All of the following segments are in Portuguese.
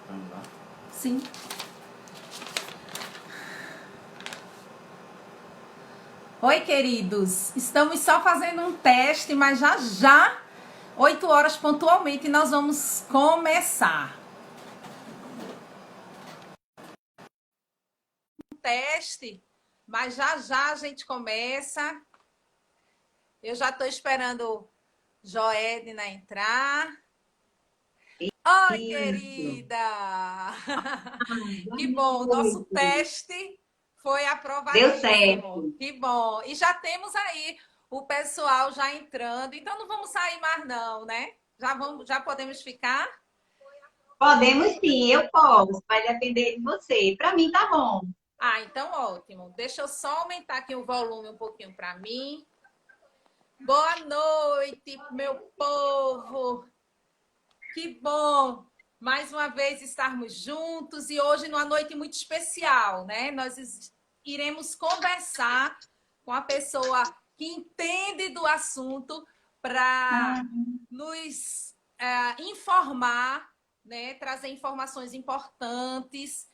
Vamos lá. Sim. Oi, queridos. Estamos só fazendo um teste, mas já já, 8 horas pontualmente, nós vamos começar. Um teste, mas já já a gente começa. Eu já estou esperando Joedna entrar. Oi, Isso. querida! Boa Que bom, nosso noite. teste foi Deu aprovadíssimo. certo. Que bom. E já temos aí o pessoal já entrando, então não vamos sair mais não, né? Já podemos ficar? Podemos sim, eu posso. Vai depender de você. Para mim tá bom. Ah, então ótimo. Deixa eu só aumentar aqui o volume um pouquinho para mim. Boa noite, meu povo. Que bom mais uma vez estarmos juntos e hoje numa noite muito especial, né? Nós iremos conversar com a pessoa que entende do assunto para nos informar, né? Trazer informações importantes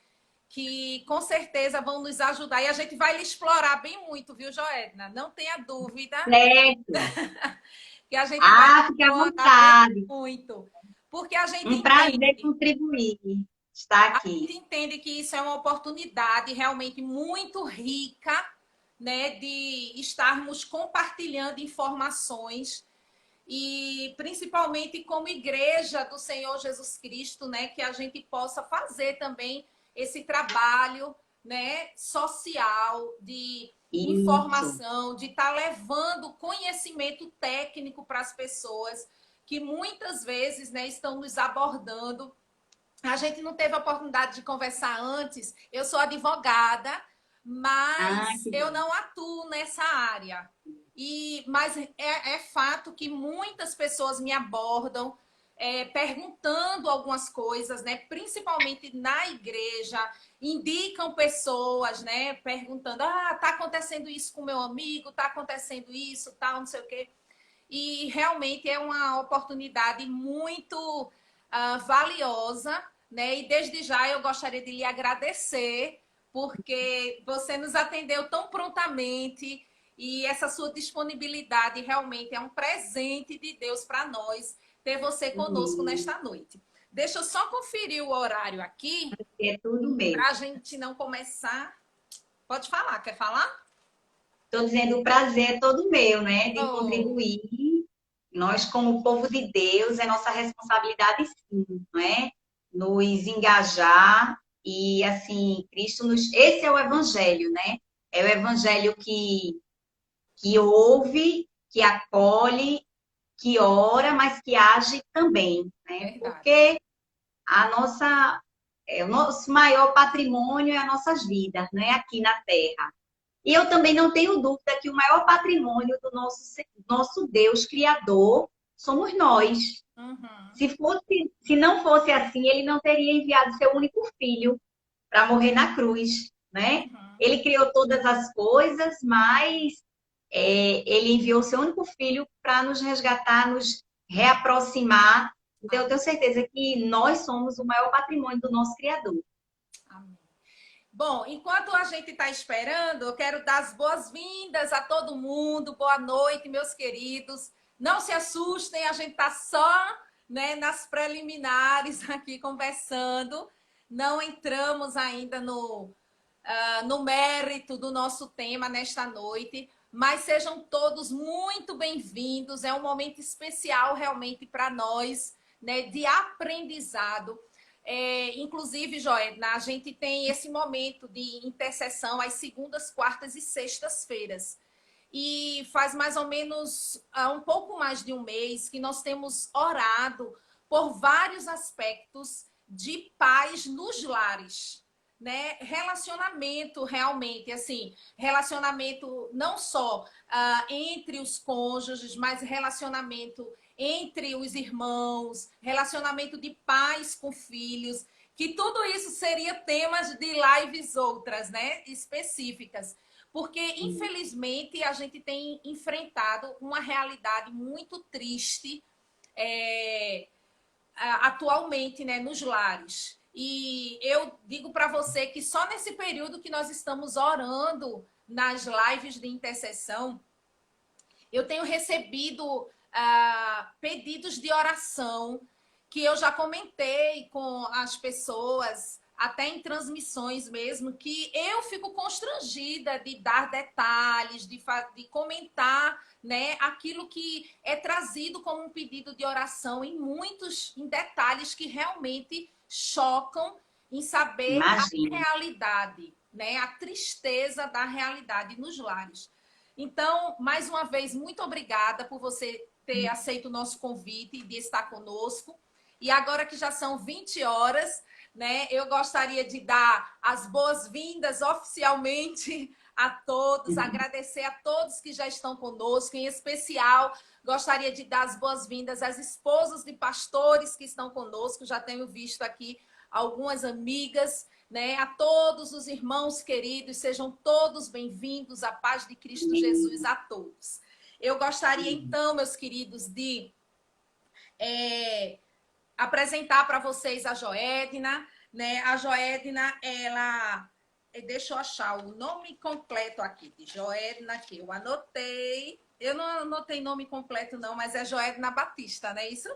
que com certeza vão nos ajudar e a gente vai lhe explorar bem muito, viu, Joedna? Não tenha dúvida Certo. que a gente vai Ah, fique à explorar bem vontade. muito. Porque a gente Um prazer entende, contribuir. Estar a gente aqui. entende que isso é uma oportunidade realmente muito rica, né, de estarmos compartilhando informações e principalmente como igreja do Senhor Jesus Cristo, né, que a gente possa fazer também esse trabalho, né, social de Isso. informação, de estar levando conhecimento técnico para as pessoas que muitas vezes, né, estão nos abordando. A gente não teve a oportunidade de conversar antes. Eu sou advogada, Ah, mas que eu bom. não atuo nessa área. Mas é fato que muitas pessoas me abordam perguntando algumas coisas, né? Principalmente na igreja, indicam pessoas, né? Perguntando: tá acontecendo isso com meu amigo, tá acontecendo isso, tal, não sei o quê. E realmente é uma oportunidade muito valiosa, né? E desde já eu gostaria de lhe agradecer, porque você nos atendeu tão prontamente e essa sua disponibilidade realmente é um presente de Deus para nós ter você conosco nesta noite. Deixa eu só conferir o horário aqui É tudo meu. para a gente não começar. Pode falar, quer falar? Estou dizendo, o prazer é todo meu, né? De Oh, contribuir. Nós, como povo de Deus, é nossa responsabilidade, sim, não é? Nos engajar e, assim, Cristo nos. Esse é o Evangelho, né? É o Evangelho que ouve, que acolhe, que ora, mas que age também, né? verdade. Porque a nossa. O nosso maior patrimônio é as nossas vidas, né? Aqui na Terra. E eu também não tenho dúvida que o maior patrimônio do nosso Deus Criador somos nós. Uhum, Se não fosse assim, ele não teria enviado seu único filho para morrer na cruz, né? uhum. Ele criou todas as coisas, mas ele enviou seu único filho para nos resgatar, nos reaproximar. Então, eu tenho certeza que nós somos o maior patrimônio do nosso Criador. Amém. Bom, enquanto a gente está esperando, eu quero dar as boas-vindas a todo mundo. Boa noite, meus queridos. Não se assustem, a gente está só, né, nas preliminares aqui conversando. Não entramos ainda no mérito do nosso tema nesta noite, mas sejam todos muito bem-vindos. É um momento especial realmente para nós, né, de aprendizado. Inclusive, Joedna, a gente tem esse momento de intercessão às segundas, quartas e sextas-feiras. E faz mais ou menos um pouco mais de um mês que nós temos orado por vários aspectos de paz nos lares, né? Relacionamento realmente, assim, relacionamento não só entre os cônjuges, mas relacionamento entre os irmãos, relacionamento de pais com filhos, que tudo isso seria temas de lives outras, né, específicas. Porque, infelizmente, a gente tem enfrentado uma realidade muito triste atualmente, né, nos lares. E eu digo para você que só nesse período que nós estamos orando nas lives de intercessão, eu tenho recebido pedidos de oração que eu já comentei com as pessoas, até em transmissões mesmo, que eu fico constrangida de dar detalhes, de comentar, né, aquilo que é trazido como um pedido de oração em detalhes que realmente chocam em saber a Imagino. realidade, né, a tristeza da realidade nos lares. Então, mais uma vez, muito obrigada por você ter aceito o nosso convite de estar conosco. E agora que já são 20 horas, né, eu gostaria de dar as boas-vindas oficialmente a todos, agradecer a todos que já estão conosco, em especial, gostaria de dar as boas-vindas às esposas de pastores que estão conosco, já tenho visto aqui algumas amigas, né? A todos os irmãos queridos, sejam todos bem-vindos, a paz de Cristo Jesus a todos. Eu gostaria, então, meus queridos, de apresentar para vocês a Joedna, né? A Joedna, ela... Deixa eu achar o nome completo aqui de Joedna, que eu anotei. Eu não anotei nome completo, não, mas é Joedna Batista, não é isso?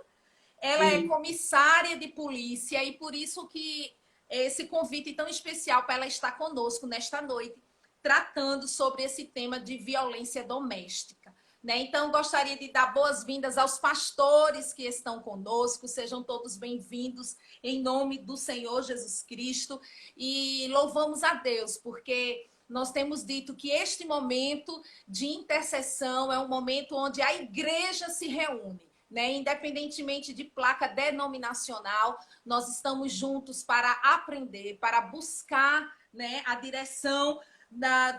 Ela é comissária de polícia e por isso que esse convite tão especial para ela estar conosco nesta noite, tratando sobre esse tema de violência doméstica. Né? Então, gostaria de dar boas-vindas aos pastores que estão conosco, sejam todos bem-vindos em nome do Senhor Jesus Cristo e louvamos a Deus, porque nós temos dito que este momento de intercessão é um momento onde a igreja se reúne. Né? Independentemente de placa denominacional, nós estamos juntos para aprender, para buscar, né, a direção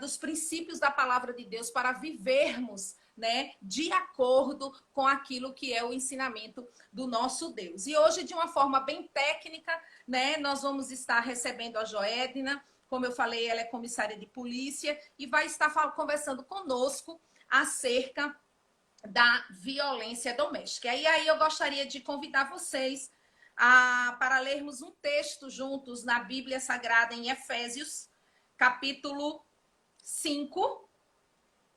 dos princípios da palavra de Deus, para vivermos, né, de acordo com aquilo que é o ensinamento do nosso Deus. E hoje, de uma forma bem técnica, né, nós vamos estar recebendo a Joedna. Como eu falei, ela é comissária de polícia e vai estar conversando conosco acerca da violência doméstica. E aí eu gostaria de convidar vocês para lermos um texto juntos na Bíblia Sagrada em Efésios, capítulo 5,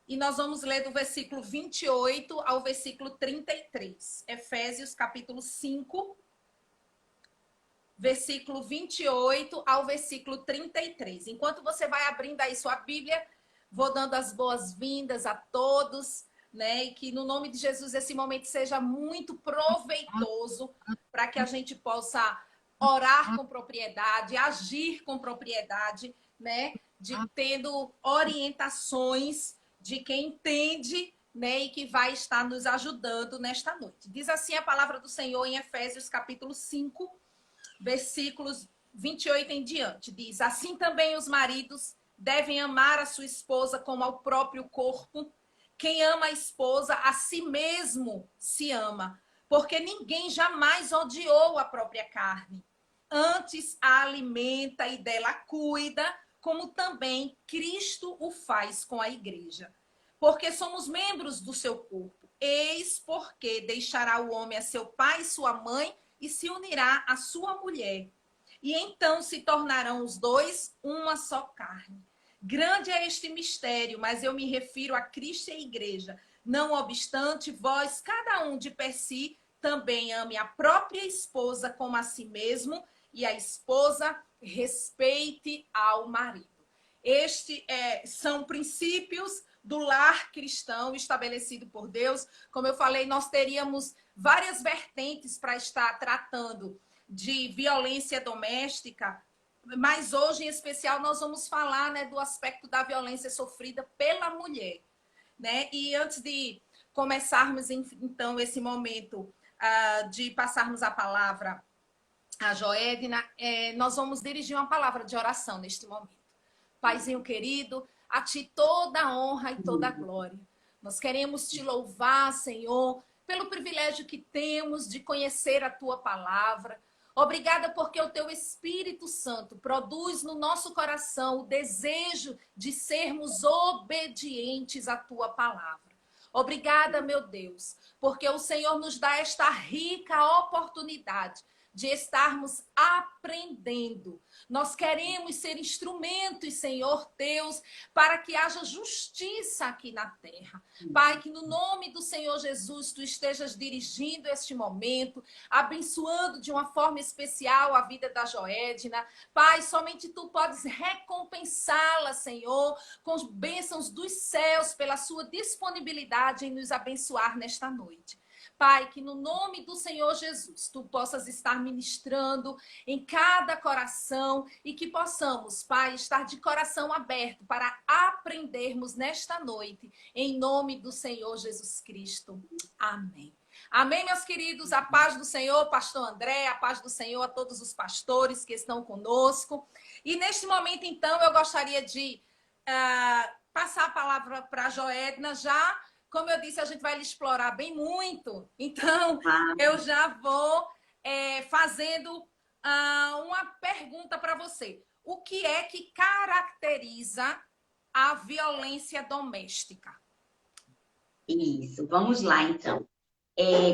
e nós vamos ler do versículo 28 ao versículo 33. Efésios, capítulo 5, versículo 28 ao versículo 33. Enquanto você vai abrindo aí sua Bíblia, vou dando as boas-vindas a todos, né? E que no nome de Jesus esse momento seja muito proveitoso para que a gente possa orar com propriedade, agir com propriedade, né? Tendo orientações de quem entende, né? E que vai estar nos ajudando nesta noite. Diz assim a palavra do Senhor em Efésios capítulo 5, versículos 28 em diante. Diz: assim também os maridos devem amar a sua esposa como ao próprio corpo. Quem ama a esposa, a si mesmo se ama, porque ninguém jamais odiou a própria carne. Antes a alimenta e dela cuida, como também Cristo o faz com a igreja. Porque somos membros do seu corpo. Eis porque deixará o homem a seu pai e sua mãe e se unirá à sua mulher. E então se tornarão os dois uma só carne. Grande é este mistério, mas eu me refiro a Cristo e a igreja. Não obstante, vós, cada um de per si, também ame a própria esposa como a si mesmo, e a esposa respeite ao marido. Estes são princípios do lar cristão estabelecido por Deus. Como eu falei, nós teríamos várias vertentes para estar tratando de violência doméstica, mas hoje, em especial, nós vamos falar, né, do aspecto da violência sofrida pela mulher. Né? E antes de começarmos, então, esse momento de passarmos a palavra a Joedna, nós vamos dirigir uma palavra de oração neste momento. Paizinho querido, a ti toda a honra e toda a glória. Nós queremos te louvar, Senhor, pelo privilégio que temos de conhecer a tua palavra. Obrigada porque o teu Espírito Santo produz no nosso coração o desejo de sermos obedientes à tua palavra. Obrigada, meu Deus, porque o Senhor nos dá esta rica oportunidade de estarmos aprendendo. Nós queremos ser instrumentos, Senhor Deus, para que haja justiça aqui na terra. Pai, que no nome do Senhor Jesus, tu estejas dirigindo este momento, abençoando de uma forma especial a vida da Joedna. Pai, somente tu podes recompensá-la, Senhor, com bênçãos dos céus pela sua disponibilidade em nos abençoar nesta noite. Pai, que no nome do Senhor Jesus, tu possas estar ministrando em cada coração e que possamos, Pai, estar de coração aberto para aprendermos nesta noite, em nome do Senhor Jesus Cristo. Amém. Amém, meus queridos. A paz do Senhor, pastor André, a paz do Senhor a todos os pastores que estão conosco. E neste momento, então, eu gostaria de passar a palavra para a Joedna já. Como eu disse, a gente vai lhe explorar bem muito. Então, eu já vou fazendo uma pergunta para você. O que é que caracteriza a violência doméstica? Isso, vamos lá então.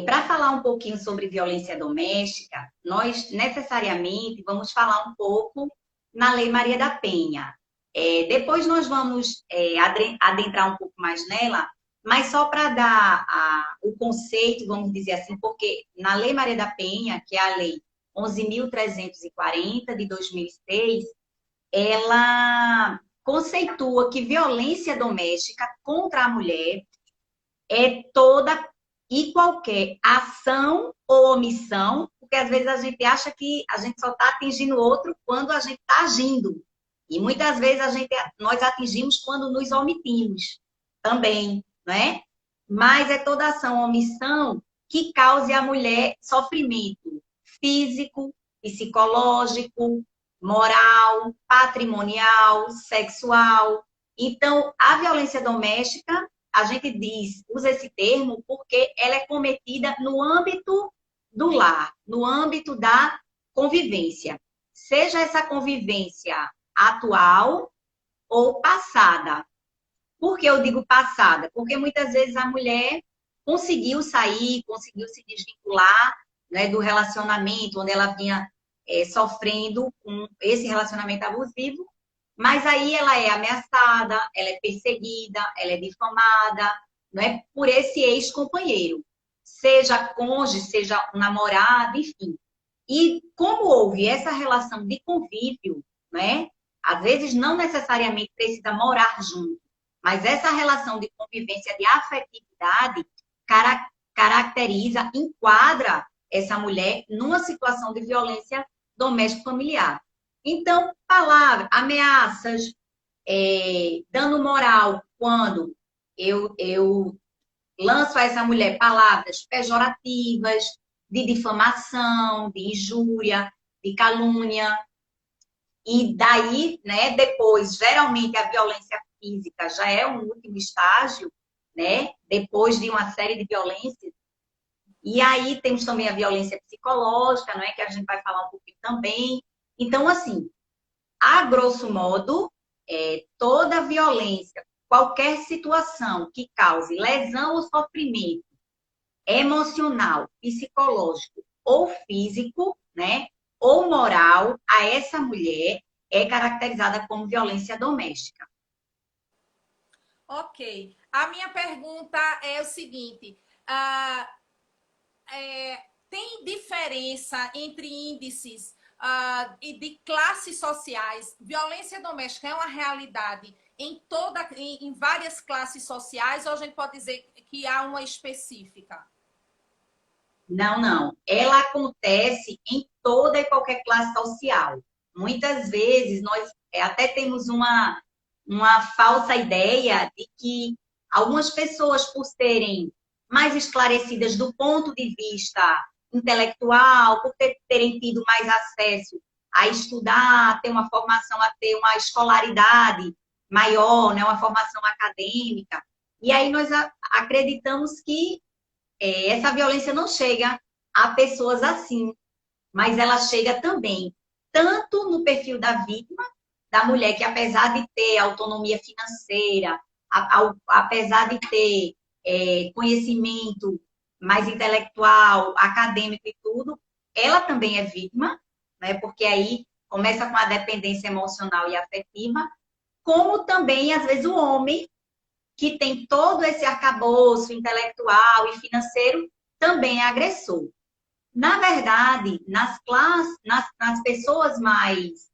Para falar um pouquinho sobre violência doméstica, nós necessariamente vamos falar um pouco na Lei Maria da Penha. Depois nós vamos adentrar um pouco mais nela, mas só para dar o conceito, vamos dizer assim, porque na Lei Maria da Penha, que é a Lei 11.340 de 2006, ela conceitua que violência doméstica contra a mulher é toda e qualquer ação ou omissão, porque às vezes a gente acha que a gente só está atingindo o outro quando a gente está agindo. E muitas vezes nós atingimos quando nos omitimos também, né? Mas é toda ação ou omissão que cause à mulher sofrimento físico, psicológico, moral, patrimonial, sexual. Então, a violência doméstica, a gente usa esse termo porque ela é cometida no âmbito do lar, no âmbito da convivência. Seja essa convivência atual ou passada. Por que eu digo passada? Porque muitas vezes a mulher conseguiu sair, conseguiu se desvincular, né, do relacionamento onde ela vinha sofrendo com esse relacionamento abusivo, mas aí ela é ameaçada, ela é perseguida, ela é difamada, né, por esse ex-companheiro, seja cônjuge, seja um namorado, enfim. E como houve essa relação de convívio, né, às vezes não necessariamente precisa morar junto, mas essa relação de convivência, de afetividade, caracteriza, enquadra essa mulher numa situação de violência doméstica familiar. Então, palavras, ameaças, dano moral, quando eu lanço a essa mulher palavras pejorativas, de difamação, de injúria, de calúnia, e daí, né, depois, geralmente a violência física já é um último estágio, né, depois de uma série de violências. E aí temos também a violência psicológica, não é, que a gente vai falar um pouquinho também. Então, assim, a grosso modo, toda violência, qualquer situação que cause lesão ou sofrimento emocional, psicológico ou físico, né, ou moral a essa mulher é caracterizada como violência doméstica. Ok. A minha pergunta é o seguinte: tem diferença entre índices e de classes sociais? Violência doméstica é uma realidade em várias classes sociais, ou a gente pode dizer que há uma específica? Não, não. Ela acontece em toda e qualquer classe social. Muitas vezes nós até temos uma falsa ideia de que algumas pessoas, por serem mais esclarecidas do ponto de vista intelectual, por terem tido mais acesso a estudar, a ter uma formação, a ter uma escolaridade maior, né, uma formação acadêmica, e aí nós acreditamos que essa violência não chega a pessoas assim, mas ela chega também, tanto no perfil da vítima, da mulher que apesar de ter autonomia financeira, apesar de ter conhecimento mais intelectual, acadêmico e tudo, ela também é vítima, né? Porque aí começa com a dependência emocional e afetiva, como também, às vezes, o homem, que tem todo esse arcabouço intelectual e financeiro, também é agressor. Na verdade, nas pessoas mais,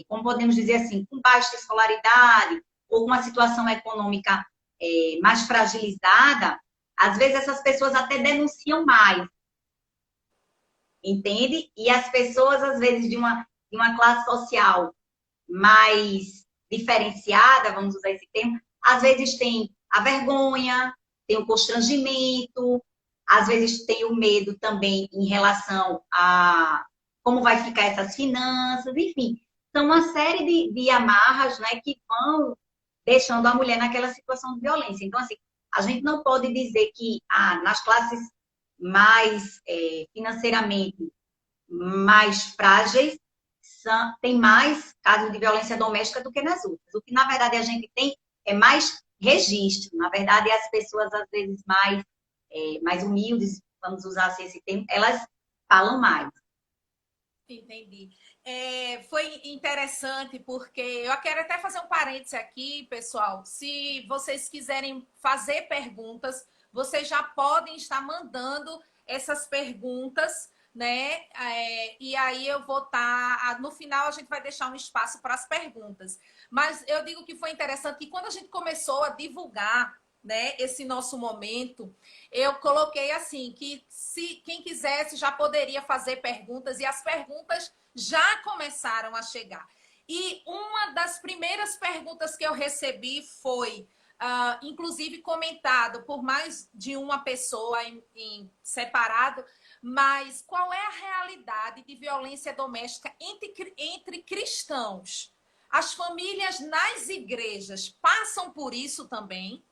como podemos dizer assim, com baixa escolaridade ou com uma situação econômica mais fragilizada, às vezes essas pessoas até denunciam mais, entende? E as pessoas, às vezes, de uma classe social mais diferenciada, vamos usar esse termo, às vezes tem a vergonha, tem o constrangimento, às vezes tem o medo também em relação a como vai ficar essas finanças, enfim. São uma série de amarras, né, que vão deixando a mulher naquela situação de violência. Então, assim, a gente não pode dizer que nas classes mais financeiramente mais frágeis tem mais casos de violência doméstica do que nas outras. O que, na verdade, a gente tem é mais registro. Na verdade, as pessoas, às vezes, mais humildes, vamos usar assim esse termo, elas falam mais. Entendi. Foi interessante porque eu quero até fazer um parêntese aqui, pessoal. Se vocês quiserem fazer perguntas, vocês já podem estar mandando essas perguntas, né? E aí eu vou estar. No final, a gente vai deixar um espaço para as perguntas. Mas eu digo que foi interessante que quando a gente começou a divulgar, né, esse nosso momento, eu coloquei assim, que se quem quisesse já poderia fazer perguntas, e as perguntas já começaram a chegar. E uma das primeiras perguntas que eu recebi foi, inclusive comentado por mais de uma pessoa em separado, mas qual é a realidade de violência doméstica entre cristãos? As famílias nas igrejas passam por isso também?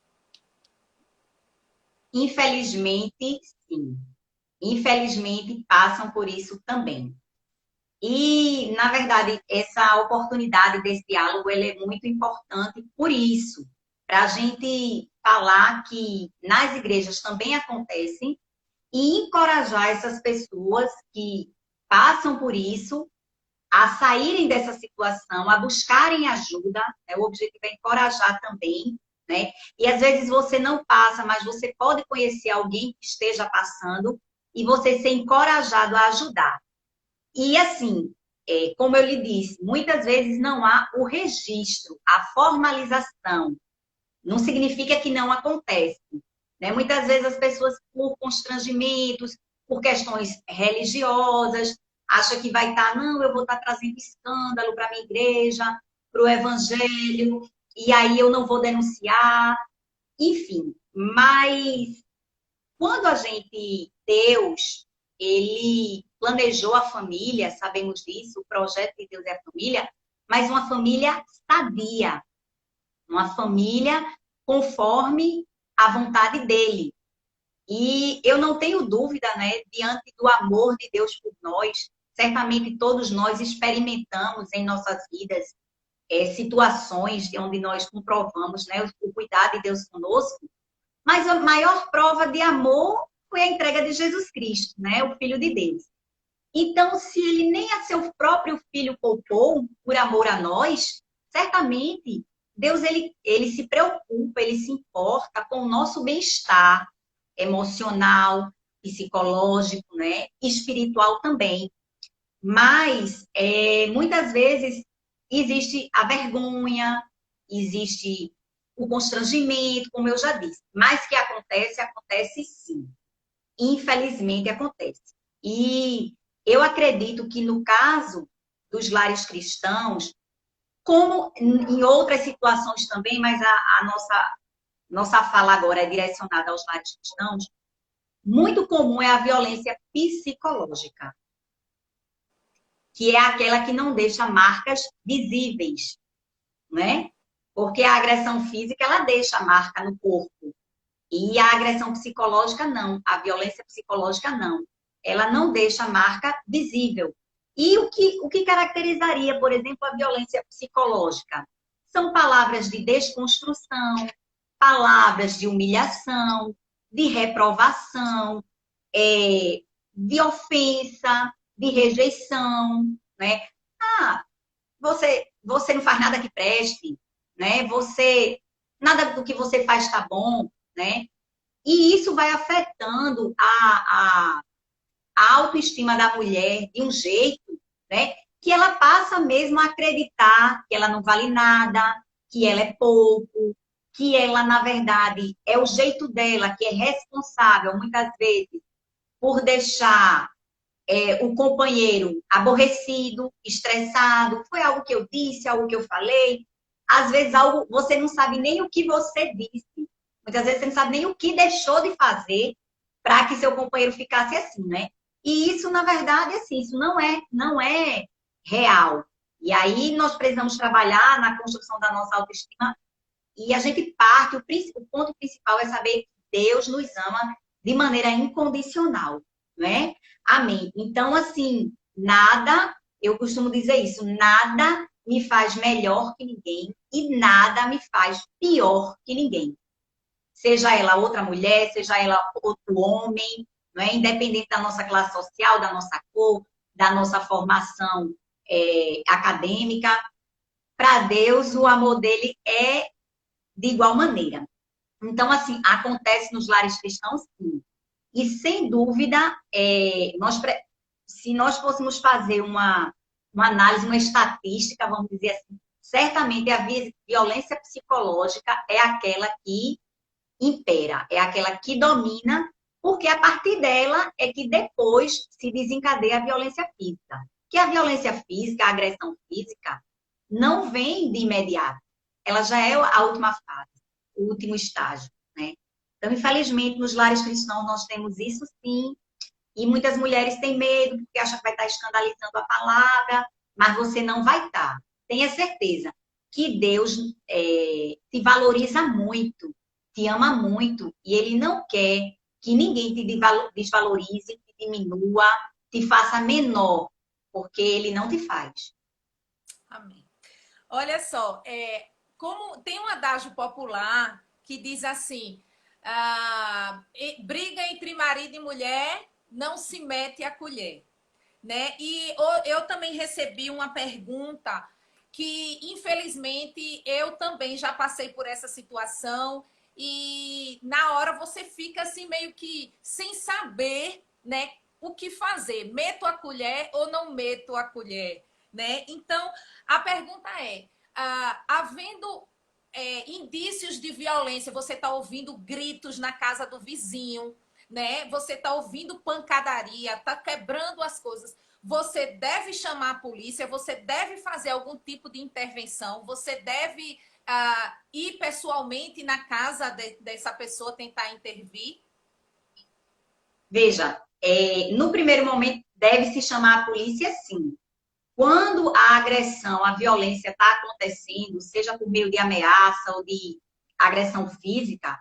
Infelizmente, sim. Infelizmente, passam por isso também. E, na verdade, essa oportunidade desse diálogo ele é muito importante por isso, para a gente falar que nas igrejas também acontecem e encorajar essas pessoas que passam por isso a saírem dessa situação, a buscarem ajuda, né? O objetivo é encorajar também, né? E às vezes você não passa, mas você pode conhecer alguém que esteja passando e você ser encorajado a ajudar. E assim, como eu lhe disse, muitas vezes não há o registro, a formalização. Não significa que não acontece, né? Muitas vezes as pessoas, por constrangimentos, por questões religiosas, acham que vai estar, não, eu vou estar trazendo escândalo para a minha igreja, para o evangelho, e aí eu não vou denunciar, enfim. Mas quando a gente, Deus, ele planejou a família, sabemos disso, o projeto de Deus é a família, mas uma família sadia, uma família conforme a vontade dele. E eu não tenho dúvida, né, diante do amor de Deus por nós, certamente todos nós experimentamos em nossas vidas situações de onde nós comprovamos, né, o cuidado de Deus conosco, mas a maior prova de amor foi a entrega de Jesus Cristo, né, o Filho de Deus. Então, se ele nem a seu próprio filho poupou por amor a nós, certamente Deus ele se preocupa, ele se importa com o nosso bem-estar emocional, psicológico, né? Espiritual também. Mas muitas vezes existe a vergonha, existe o constrangimento, como eu já disse. Mas que acontece, acontece sim. Infelizmente acontece. E eu acredito que no caso dos lares cristãos, como em outras situações também, mas a nossa fala agora é direcionada aos lares cristãos, muito comum é a violência psicológica, que é aquela que não deixa marcas visíveis, né? Porque a agressão física, ela deixa marca no corpo. E a agressão psicológica, não. A violência psicológica, não. Ela não deixa marca visível. E o que caracterizaria, por exemplo, a violência psicológica? São palavras de desconstrução, palavras de humilhação, de reprovação, de ofensa, de rejeição, né? Ah, você não faz nada que preste, né? Nada do que você faz está bom, né? E isso vai afetando a autoestima da mulher de um jeito, né? Que ela passa mesmo a acreditar que ela não vale nada, que ela é pouco, que ela, na verdade, é o jeito dela, que é responsável, muitas vezes, por deixar o companheiro aborrecido, estressado. Foi algo que eu disse, algo que eu falei. Às vezes, algo, você não sabe nem o que você disse. Muitas vezes, você não sabe nem o que deixou de fazer para que seu companheiro ficasse assim, né? E isso, na verdade, assim, isso não é real. E aí, nós precisamos trabalhar na construção da nossa autoestima. E a gente parte, o ponto principal é saber que Deus nos ama de maneira incondicional, né? Amém. Então, assim, nada, eu costumo dizer isso, nada me faz melhor que ninguém e nada me faz pior que ninguém. Seja ela outra mulher, seja ela outro homem, não é? Independente da nossa classe social, da nossa cor, da nossa formação acadêmica, para Deus o amor dele é de igual maneira. Então, assim, acontece nos lares cristãos, sim. E, sem dúvida, se nós fôssemos fazer uma análise, uma estatística, vamos dizer assim, certamente a violência psicológica é aquela que impera, é aquela que domina, porque a partir dela é que depois se desencadeia a violência física. Que a violência física, a agressão física, não vem de imediato. Ela já é a última fase, o último estágio, né? Então, infelizmente, nos lares cristãos nós temos isso sim, e muitas mulheres têm medo porque acham que vai estar escandalizando a palavra, mas você não vai estar. Tenha certeza que Deus te valoriza muito, te ama muito, e Ele não quer que ninguém te desvalorize, te diminua, te faça menor, porque Ele não te faz. Amém. Olha só, como tem um adágio popular que diz assim: briga entre marido e mulher não se mete a colher, né? E eu também recebi uma pergunta que, infelizmente, eu também já passei por essa situação e na hora você fica assim meio que sem saber, né, o que fazer. Meto a colher ou não meto a colher, né? Então, a pergunta é, havendo indícios de violência, você está ouvindo gritos na casa do vizinho, né? Você está ouvindo pancadaria, está quebrando as coisas. Você deve chamar a polícia, você deve fazer algum tipo de intervenção, você deve ir pessoalmente na casa dessa pessoa tentar intervir. Veja, no primeiro momento deve-se chamar a polícia, sim. Quando a agressão, a violência está acontecendo, seja por meio de ameaça ou de agressão física,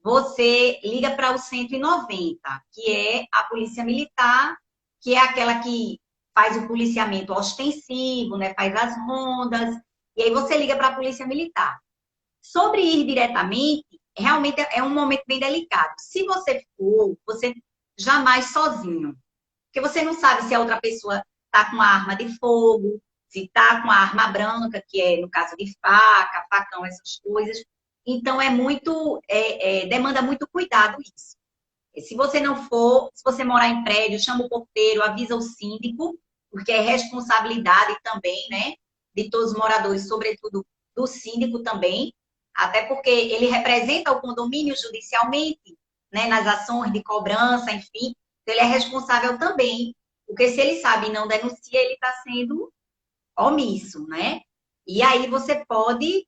você liga para o 190, que é a polícia militar, que é aquela que faz o policiamento ostensivo, né? Faz as rondas, e aí você liga para a polícia militar. Sobre ir diretamente, realmente é um momento bem delicado. Se você for, você jamais sozinho, porque você não sabe se a outra pessoa está com uma arma de fogo, se está com a arma branca, que é no caso de faca, facão, essas coisas. Então, demanda muito cuidado isso. Se você não for, se você morar em prédio, chama o porteiro, avisa o síndico, porque é responsabilidade também, né, de todos os moradores, sobretudo do síndico também, até porque ele representa o condomínio judicialmente, né, nas ações de cobrança, enfim, então ele é responsável também, porque se ele sabe e não denuncia, ele está sendo omisso, né? E aí você pode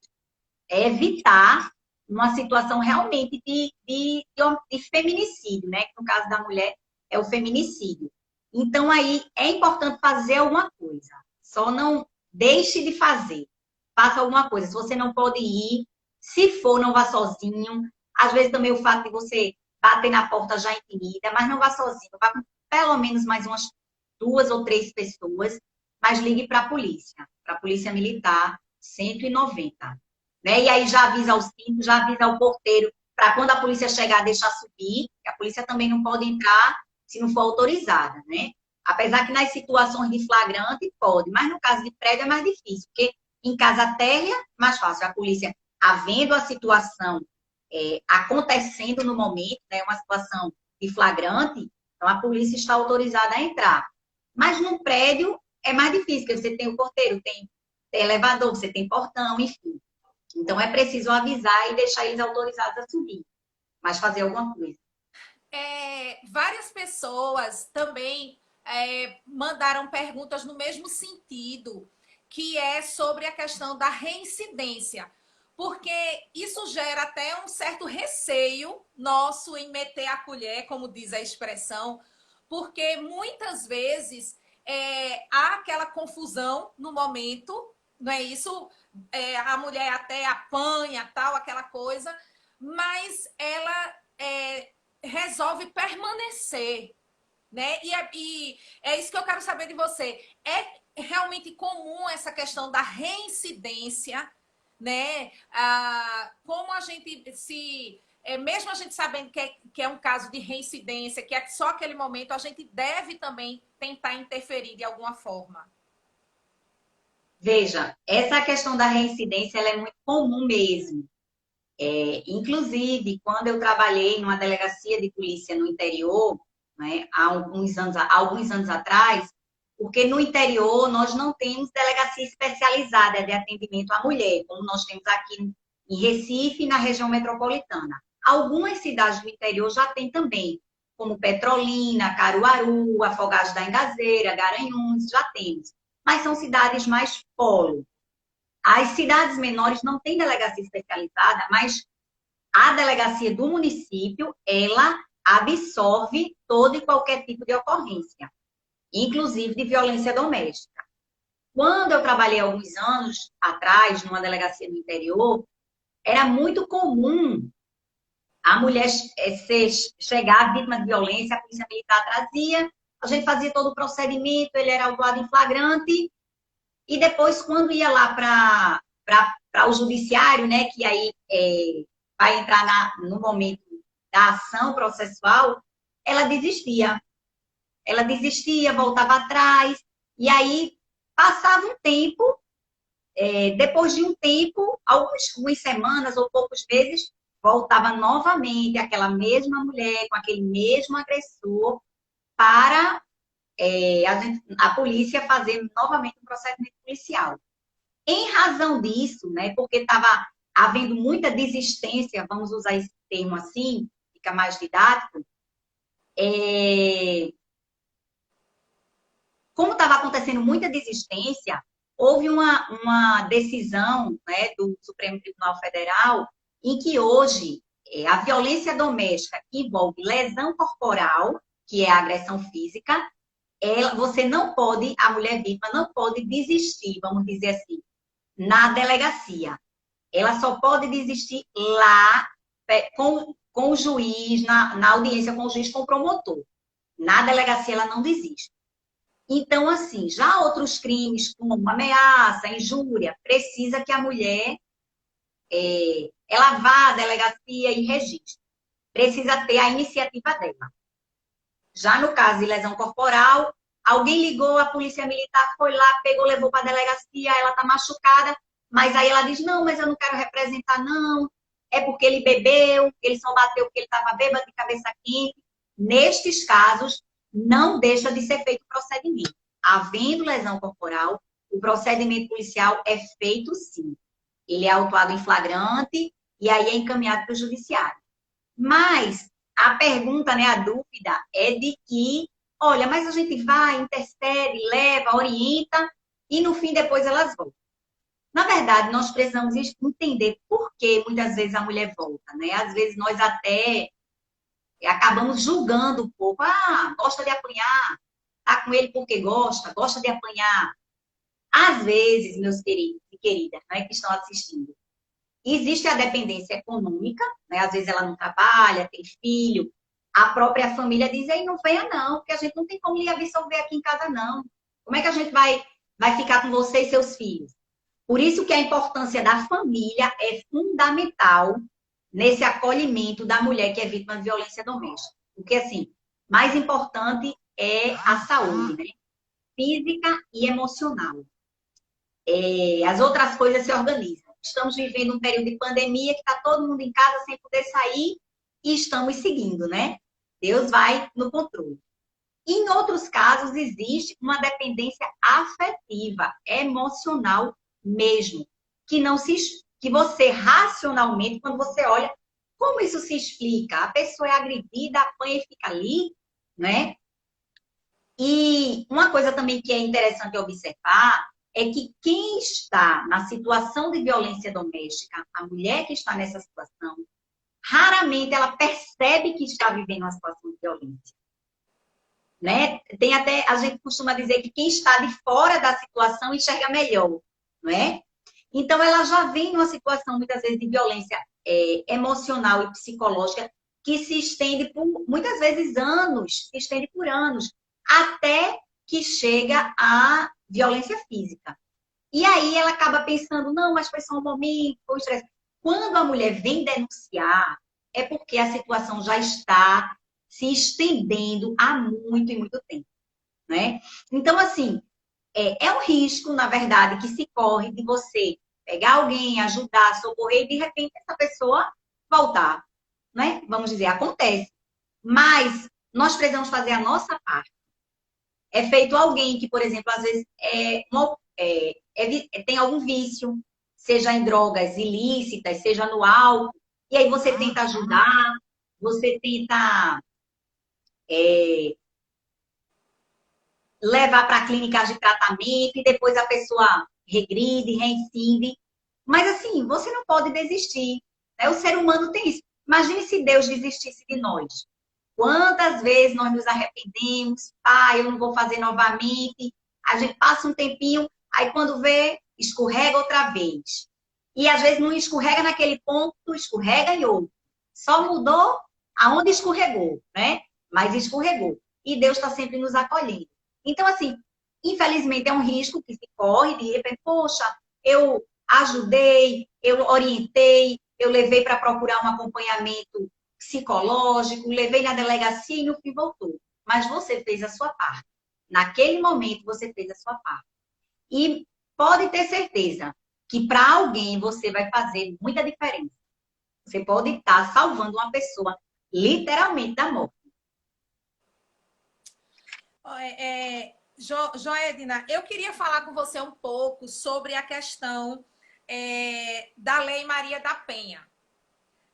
evitar uma situação realmente de feminicídio, né? Que no caso da mulher é o feminicídio. Então, aí é importante fazer alguma coisa. Só não deixe de fazer. Faça alguma coisa. Se você não pode ir, se for, não vá sozinho. Às vezes também o fato de você bater na porta já intimida, mas não vá sozinho. Vá com pelo menos mais umas 2 ou 3 pessoas, mas ligue para a polícia militar, 190. Né? E aí já avisa o síndico, já avisa o porteiro, para quando a polícia chegar, deixar subir, que a polícia também não pode entrar se não for autorizada, né? Apesar que nas situações de flagrante pode, mas no caso de prédio é mais difícil, porque em casa térrea, mais fácil. A polícia, havendo a situação acontecendo no momento, né, uma situação de flagrante, então a polícia está autorizada a entrar. Mas num prédio é mais difícil, porque você tem o porteiro, tem elevador, você tem portão, enfim. Então é preciso avisar e deixar eles autorizados a subir, mas fazer alguma coisa. Várias pessoas também mandaram perguntas no mesmo sentido, que é sobre a questão da reincidência, porque isso gera até um certo receio nosso em meter a colher, como diz a expressão, porque muitas vezes há aquela confusão no momento, não é isso? A mulher até apanha, tal, aquela coisa, mas ela resolve permanecer, né? E é isso que eu quero saber de você. É realmente comum essa questão da reincidência, né? Como a gente se mesmo a gente sabendo que é um caso de reincidência, que é só aquele momento, a gente deve também tentar interferir de alguma forma. Veja, essa questão da reincidência ela é muito comum mesmo. Inclusive, quando eu trabalhei numa delegacia de polícia no interior, né, há alguns anos atrás, porque no interior nós não temos delegacia especializada de atendimento à mulher, como nós temos aqui em Recife e na região metropolitana. Algumas cidades do interior já têm também, como Petrolina, Caruaru, Afogados da Ingazeira, Garanhuns, já temos. Mas são cidades mais polo. As cidades menores não têm delegacia especializada, mas a delegacia do município, ela absorve todo e qualquer tipo de ocorrência, inclusive de violência doméstica. Quando eu trabalhei alguns anos atrás numa delegacia no interior, era muito comum a mulher chegar vítima de violência, a polícia militar trazia, a gente fazia todo o procedimento, ele era autuado em flagrante, e depois, quando ia lá para o judiciário, né, que aí vai entrar no momento da ação processual, ela desistia. Ela desistia, voltava atrás, e aí passava um tempo, depois de um tempo, algumas semanas ou poucos meses, voltava novamente aquela mesma mulher, com aquele mesmo agressor, para a polícia fazer novamente um procedimento policial. Em razão disso, né, porque estava havendo muita desistência, vamos usar esse termo assim, fica mais didático, como estava acontecendo muita desistência, houve uma decisão, né, do Supremo Tribunal Federal em que hoje a violência doméstica envolve lesão corporal, que é a agressão física, você não pode, a mulher vítima não pode desistir, vamos dizer assim, na delegacia. Ela só pode desistir lá com o juiz, na audiência com o juiz, com o promotor. Na delegacia ela não desiste. Então, assim, já outros crimes, como ameaça, injúria, precisa que a mulher ela vá à delegacia e registre. Precisa ter a iniciativa dela. Já no caso de lesão corporal, alguém ligou, a polícia militar foi lá, pegou, levou para a delegacia, ela está machucada, mas aí ela diz, não, mas eu não quero representar, não. É porque ele bebeu, ele só bateu porque ele estava bêbado de cabeça quente. Nestes casos, não deixa de ser feito o procedimento. Havendo lesão corporal, o procedimento policial é feito sim. Ele é autuado em flagrante e aí é encaminhado para o judiciário. Mas a pergunta, né, a dúvida é de que, olha, mas a gente vai, intercede, leva, orienta e no fim depois elas voltam. Na verdade, nós precisamos entender por que muitas vezes a mulher volta, né? Às vezes nós até acabamos julgando um pouco. Ah, gosta de apanhar, tá com ele porque gosta, gosta de apanhar. Às vezes, meus queridos e queridas, né, que estão assistindo, existe a dependência econômica, né? Às vezes ela não trabalha, tem filho, a própria família diz, ei, não venha não, porque a gente não tem como lhe absorver aqui em casa não. Como é que a gente vai ficar com você e seus filhos? Por isso que a importância da família é fundamental nesse acolhimento da mulher que é vítima de violência doméstica. Porque, assim, mais importante é a saúde, né? Física e emocional. As outras coisas se organizam. Estamos vivendo um período de pandemia que está todo mundo em casa sem poder sair e estamos seguindo, né? Deus vai no controle. Em outros casos, existe uma dependência afetiva, emocional mesmo, que não se, que você racionalmente, quando você olha, como isso se explica? A pessoa é agredida, apanha e fica ali, né? E uma coisa também que é interessante observar é que quem está na situação de violência doméstica, a mulher que está nessa situação, raramente ela percebe que está vivendo uma situação de violência. Né? Tem até, a gente costuma dizer que quem está de fora da situação enxerga melhor, não é? Então, ela já vem numa situação, muitas vezes, de violência emocional e psicológica que se estende por, muitas vezes, anos, se estende por anos, até que chega à violência física. E aí ela acaba pensando, não, mas foi só um momento, foi um estresse. Quando a mulher vem denunciar, é porque a situação já está se estendendo há muito e muito tempo, né? Então, assim, é um risco, na verdade, que se corre de você pegar alguém, ajudar, socorrer e, de repente, essa pessoa voltar, né? Vamos dizer, acontece. Mas nós precisamos fazer a nossa parte. É feito alguém que, por exemplo, às vezes tem algum vício, seja em drogas ilícitas, seja no álcool, e aí você tenta ajudar, você tenta levar para clínicas de tratamento e depois a pessoa regride, reincide. Mas assim, você não pode desistir. Né? O ser humano tem isso. Imagine se Deus desistisse de nós. Quantas vezes nós nos arrependemos, eu não vou fazer novamente. A gente passa um tempinho, aí quando vê, escorrega outra vez. E às vezes não escorrega naquele ponto, escorrega em outro. Só mudou aonde escorregou, né? Mas escorregou. E Deus está sempre nos acolhendo. Então, assim, infelizmente é um risco que se corre, de repente, poxa, eu ajudei, eu orientei, eu levei para procurar um acompanhamento psicológico, levei na delegacia e no fim voltou. Mas você fez a sua parte. Naquele momento, você fez a sua parte. E pode ter certeza que para alguém você vai fazer muita diferença. Você pode estar salvando uma pessoa literalmente da morte. Joedina, eu queria falar com você um pouco sobre a questão da Lei Maria da Penha.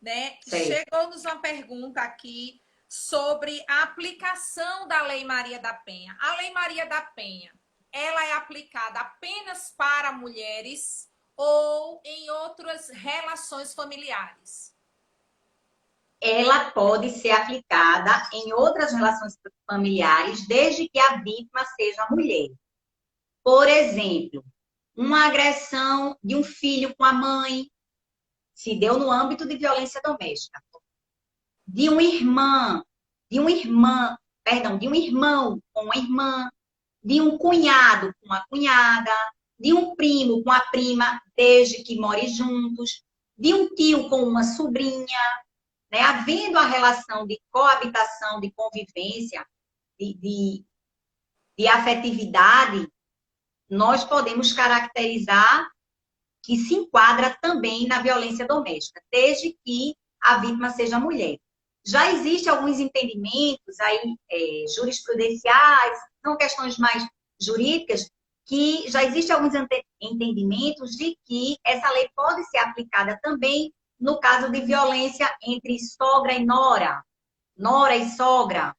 Né? Chegou-nos uma pergunta aqui sobre a aplicação da Lei Maria da Penha. A Lei Maria da Penha, ela é aplicada apenas para mulheres ou em outras relações familiares? Ela pode ser aplicada em outras relações familiares, desde que a vítima seja mulher. Por exemplo, uma agressão de um filho com a mãe, se deu no âmbito de violência doméstica. De uma irmã, de um irmão com uma irmã, de um cunhado com uma cunhada, de um primo com a prima, desde que more juntos, de um tio com uma sobrinha, né? Havendo a relação de coabitação, de convivência, de afetividade, nós podemos caracterizar que se enquadra também na violência doméstica, desde que a vítima seja mulher. Já existem alguns entendimentos aí, jurisprudenciais, são questões mais jurídicas, que já existem alguns entendimentos de que essa lei pode ser aplicada também no caso de violência entre sogra e nora, nora e sogra,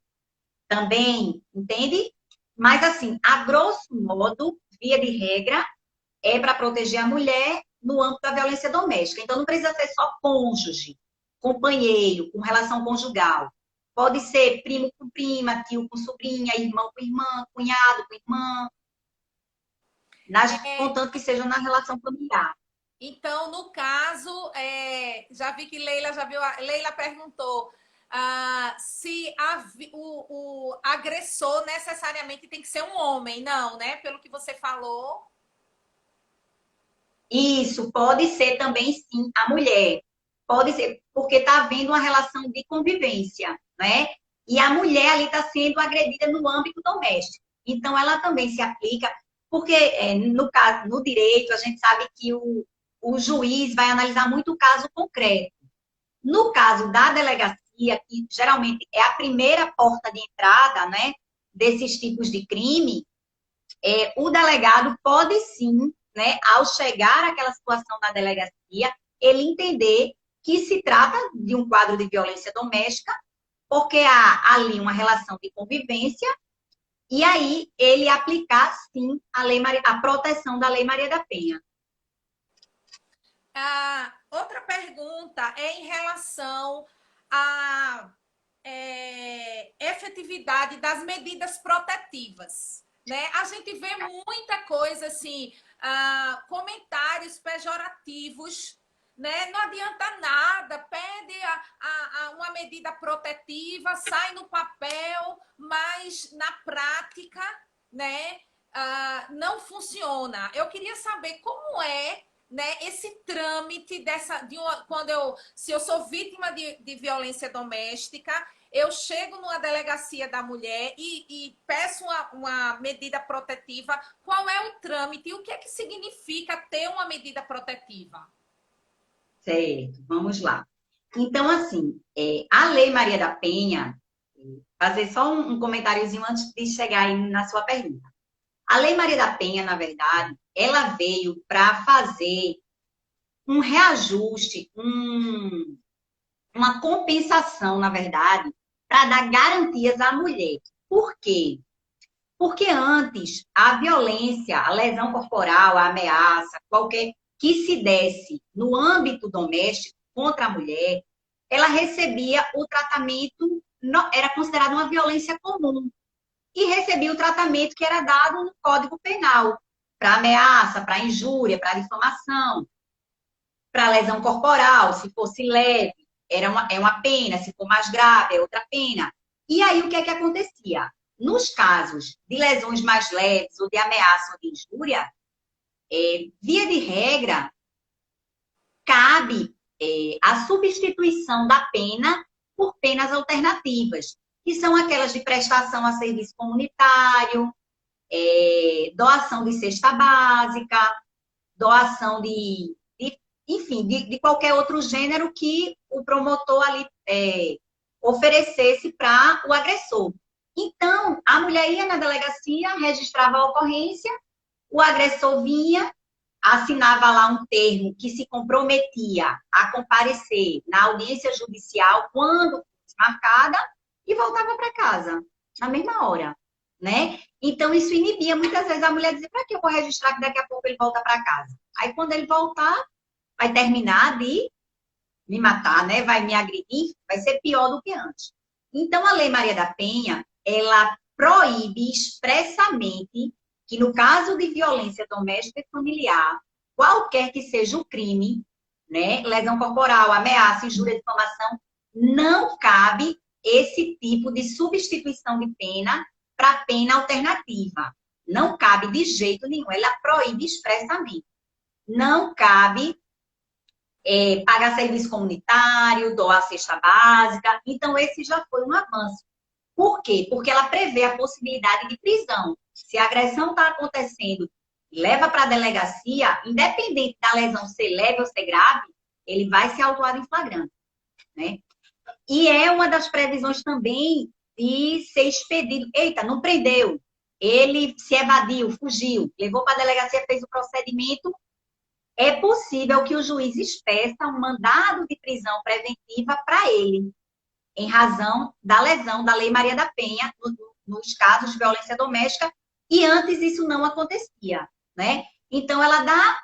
também, entende? Mas assim, a grosso modo, via de regra, é para proteger a mulher no âmbito da violência doméstica. Então, não precisa ser só cônjuge, companheiro, com relação conjugal. Pode ser primo com prima, tio com sobrinha, irmão com irmã, cunhado com irmã. Contanto que seja na relação familiar. Então, no caso, já vi que Leila já viu. Leila perguntou se o agressor necessariamente tem que ser um homem, não, né? Pelo que você falou. Isso, pode ser também, sim, a mulher. Pode ser, porque está havendo uma relação de convivência, né? e a mulher ali está sendo agredida no âmbito doméstico. Então, ela também se aplica, porque no caso, no direito, a gente sabe que o juiz vai analisar muito o caso concreto. No caso da delegacia, que geralmente é a primeira porta de entrada, né, desses tipos de crime, o delegado pode sim, né, ao chegar àquela situação na delegacia, ele entender que se trata de um quadro de violência doméstica, porque há ali uma relação de convivência, e aí ele aplicar, sim, a proteção da Lei Maria da Penha. Outra pergunta é em relação à efetividade das medidas protetivas. Né? A gente vê muita coisa assim, comentários pejorativos, né? Não adianta nada, pede uma medida protetiva, sai no papel, mas na prática, né, não funciona. Eu queria saber como é, né, esse trâmite se eu sou vítima de violência doméstica, eu chego numa delegacia da mulher e peço uma medida protetiva. Qual é o trâmite e o que é que significa ter uma medida protetiva? Certo, vamos lá. Então, assim, a Lei Maria da Penha, fazer só um comentáriozinho antes de chegar aí na sua pergunta. A Lei Maria da Penha, na verdade, ela veio para fazer um reajuste, uma compensação, na verdade, para dar garantias à mulher. Por quê? Porque antes a violência, a lesão corporal, a ameaça, qualquer que se desse no âmbito doméstico contra a mulher, ela recebia o tratamento, era considerado uma violência comum, e recebia o tratamento que era dado no Código Penal, para ameaça, para injúria, para difamação, para lesão corporal, se fosse leve, é uma pena, se for mais grave, é outra pena. E aí, o que é que acontecia? Nos casos de lesões mais leves, ou de ameaça ou de injúria, via de regra, cabe a substituição da pena por penas alternativas, que são aquelas de prestação a serviço comunitário, doação de cesta básica, doação enfim, de qualquer outro gênero que o promotor ali oferecesse para o agressor. Então, a mulher ia na delegacia, registrava a ocorrência, o agressor vinha, assinava lá um termo que se comprometia a comparecer na audiência judicial quando fosse marcada e voltava para casa, na mesma hora, né? Então, isso inibia muitas vezes a mulher dizer, para que eu vou registrar que daqui a pouco ele volta para casa? Aí, quando ele voltar, vai terminar de me matar, né? Vai me agredir, vai ser pior do que antes. Então, a Lei Maria da Penha, ela proíbe expressamente que no caso de violência doméstica e familiar, qualquer que seja o crime, né? Lesão corporal, ameaça, injúria, difamação, não cabe esse tipo de substituição de pena para pena alternativa. Não cabe de jeito nenhum. Ela proíbe expressamente. Não cabe pagar serviço comunitário, doar cesta básica. Então, esse já foi um avanço. Por quê? Porque ela prevê a possibilidade de prisão. Se a agressão está acontecendo e leva para a delegacia, independente da lesão ser leve ou ser grave, ele vai ser autuado em flagrante, né? E é uma das previsões também de ser expedido. Eita, não prendeu. Ele se evadiu, fugiu, levou para a delegacia, fez o procedimento. É possível que o juiz expeça um mandado de prisão preventiva para ele, em razão da lesão da Lei Maria da Penha, nos casos de violência doméstica, e antes isso não acontecia, né? Então, ela dá,